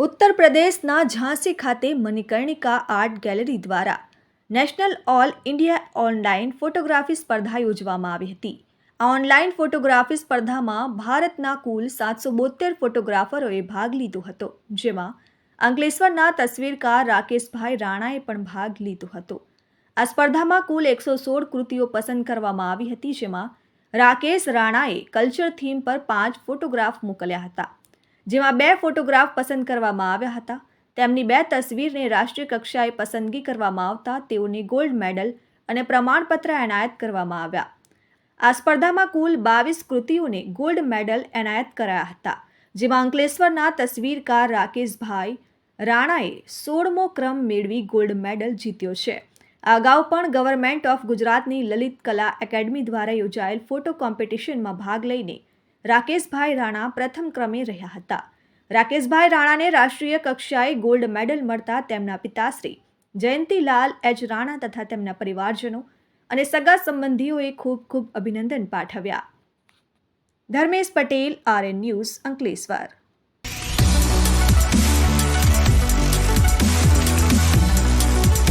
ઉત્તર પ્રદેશના ઝાંસી ખાતે મણિકર્ણિકા આર્ટ ગેલેરી દ્વારા national all India online photography સ્પર્ધા યોજવામાં આવી હતી. આ ઓનલાઈન ફોટોગ્રાફી સ્પર્ધામાં ભારતના કુલ 772 ફોટોગ્રાફરોએ ભાગ લીધો હતો, જેમાં અંકલેશ્વરના તસવીરકાર રાકેશભાઈ રાણાએ પણ ભાગ લીધો હતો. આ સ્પર્ધામાં કુલ 116 કૃતિઓ પસંદ કરવામાં આવી હતી, જેમાં રાકેશ રાણાએ કલ્ચર થીમ પર 5 ફોટોગ્રાફ મોકલ્યા હતા, જેમાં 2 ફોટોગ્રાફ પસંદ કરવામાં આવ્યા હતા. તેમની 2 તસવીરને રાષ્ટ્રીય કક્ષાએ પસંદગી કરવામાં આવતા તેઓને ગોલ્ડ મેડલ અને પ્રમાણપત્ર એનાયત કરવામાં આવ્યા. આ સ્પર્ધામાં કુલ 22 કૃતિઓને ગોલ્ડ મેડલ એનાયત કરાયા હતા, જેમાં અંકલેશ્વરના તસવીરકાર રાકેશભાઈ રાણાએ 16મો ક્રમ મેળવી ગોલ્ડ મેડલ જીત્યો છે. આ અગાઉ પણ ગવર્મેન્ટ ઓફ ગુજરાતની લલિત કલા એકેડમી દ્વારા યોજાયેલ ફોટો કોમ્પિટિશનમાં ભાગ લઈને રાકેશભાઈ રાણા પ્રથમ ક્રમે રહ્યા હતા. રાકેશભાઈ રાણાને રાષ્ટ્રીય કક્ષાએ ગોલ્ડ મેડલ મળતા તેમના પિતાશ્રી જયંતીલાલ એચ રાણા તથા તેમના પરિવારજનો અને સગા સંબંધીઓએ ખૂબ ખૂબ અભિનંદન પાઠવ્યા. Dharmesh Patel, RN news, Ankleshwar.